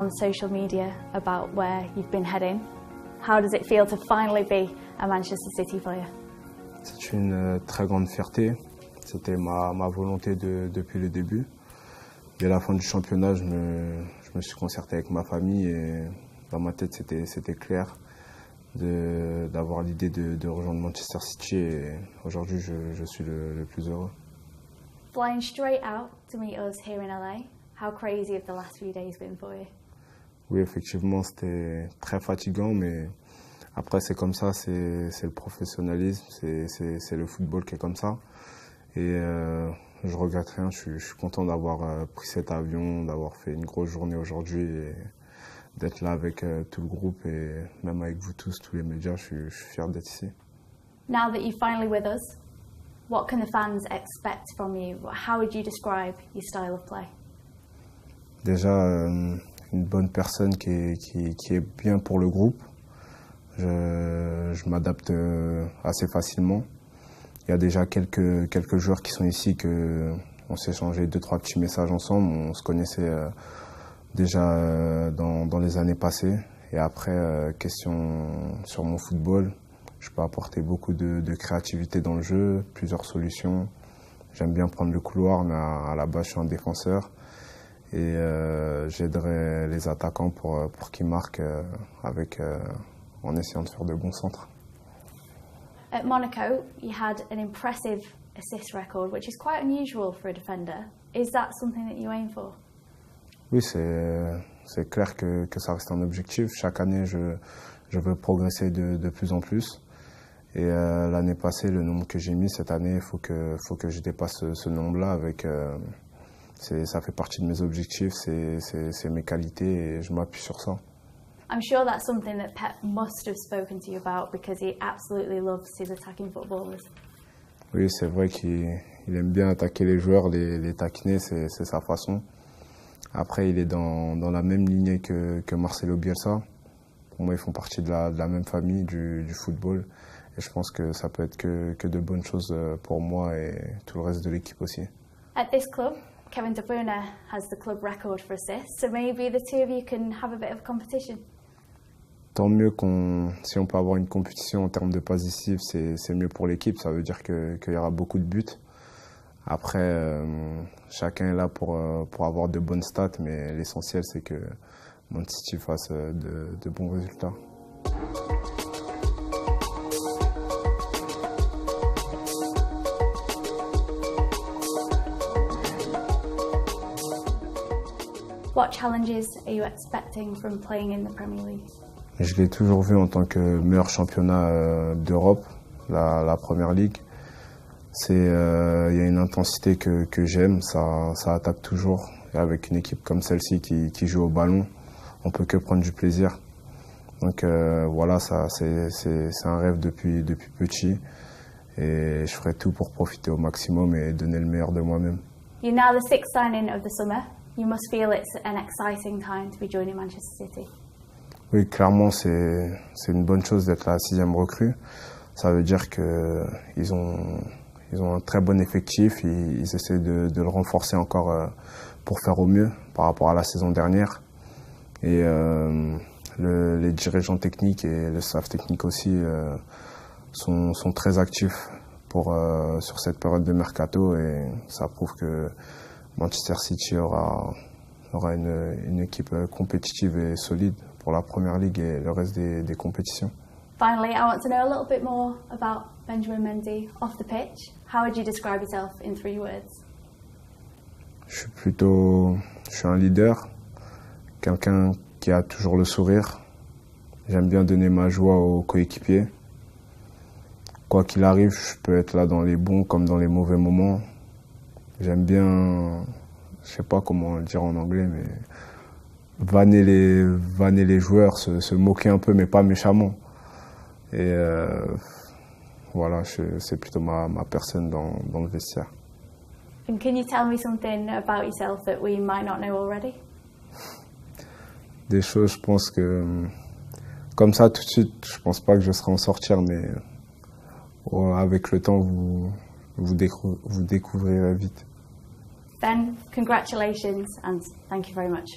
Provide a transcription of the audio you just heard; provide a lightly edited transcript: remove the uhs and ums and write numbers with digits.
On social media about where you've been heading. How does it feel to finally be a Manchester City player? C'est une très grande fierté. C'était ma volonté depuis le début. Dès la fin du championnat, je me suis concerté avec ma famille et dans ma tête, c'était clair d'avoir l'idée de rejoindre Manchester City et aujourd'hui, je suis le plus heureux. Flying straight out to meet us here in LA, how crazy have the last few days been for you? Oui, effectivement, c'était très fatigant, mais après, c'est comme ça, c'est le professionnalisme, c'est le football qui est comme ça. Et je regrette rien, je suis content d'avoir pris cet avion, d'avoir fait une grosse journée aujourd'hui et d'être là avec tout le groupe et même avec vous tous, tous les médias, je suis fier d'être ici. Now that you're finally with us, what can the fans expect from you? How would you describe your style of play? Déjà, une bonne personne qui est bien pour le groupe. Je m'adapte assez facilement. Il y a déjà quelques joueurs qui sont ici on s'est échangé 2-3 petits messages ensemble. On se connaissait déjà dans les années passées. Et après, question sur mon football, je peux apporter beaucoup de créativité dans le jeu, plusieurs solutions. J'aime bien prendre le couloir, mais à la base, je suis un défenseur. Et j'aiderai les attaquants pour qu'ils marquent en essayant de faire de bons centres. At Monaco, you had an impressive assist record, which is quite unusual for a defender. Is that something that you aim for? Oui, c'est clair que ça reste un objectif. Chaque année, je veux progresser de plus en plus. Et l'année passée, le nombre que j'ai mis cette année, il faut que je dépasse ce nombre-là avec... ça fait partie de mes objectifs, c'est mes qualités et je m'appuie sur ça. I'm sure that's something that Pep must have spoken to you about because he absolutely loves his attacking footballers. Oui, c'est vrai qu'il aime bien attaquer les joueurs, les taquiner, c'est sa façon. Après, il est dans la même lignée que Marcelo Bielsa. Pour moi, ils font partie de la même famille du football. Et je pense que ça peut être que de bonnes choses pour moi et tout le reste de l'équipe aussi. At this club, Kevin De Bruyne has the club record for assists, so maybe the two of you can have a bit of competition. Tant mieux si on peut avoir une compétition en termes de passes décisives, c'est mieux pour l'équipe. Ça veut dire qu'il y aura beaucoup de buts. Après, chacun est là pour avoir de bonnes stats, mais l'essentiel c'est que Man City fasse de bons résultats. What challenges are you expecting from playing in the Premier League? Je l'ai toujours vu en tant que meilleur championnat d'Europe, la Première Ligue. Il y a une intensité que j'aime, ça attaque toujours. Et avec une équipe comme celle-ci qui joue au ballon, on peut que prendre du plaisir. Donc voilà, c'est un rêve depuis petit. Et je ferai tout pour profiter au maximum et donner le meilleur de moi-même. You're now the 6th signing of the summer. You must feel it's an exciting time to be joining Manchester City. Oui, clairement, c'est une bonne chose d'être la 6e recrue. Ça veut dire qu'ils ont un très bon effectif. Ils essaient de le renforcer encore pour faire au mieux par rapport à la saison dernière. Et les dirigeants techniques et le staff technique aussi sont très actifs sur cette période de mercato et ça prouve que Manchester City aura une équipe compétitive et solide pour la Première Ligue et le reste des compétitions. Finally, I want to know a little bit more about Benjamin Mendy off the pitch. How would you describe yourself in 3 words? Je suis un leader, quelqu'un qui a toujours le sourire. J'aime bien donner ma joie aux coéquipiers. Quoi qu'il arrive, je peux être là dans les bons comme dans les mauvais moments. J'aime bien, je sais pas comment le dire en anglais, mais vanner les joueurs, se moquer un peu, mais pas méchamment. Et voilà, c'est plutôt ma personne dans le vestiaire. And can you tell me something about yourself that we might not know already? Des choses, je pense que, comme ça tout de suite, je pense pas que je serai en sortir, mais avec le temps, vous découvrirez vite. Ben, congratulations and thank you very much.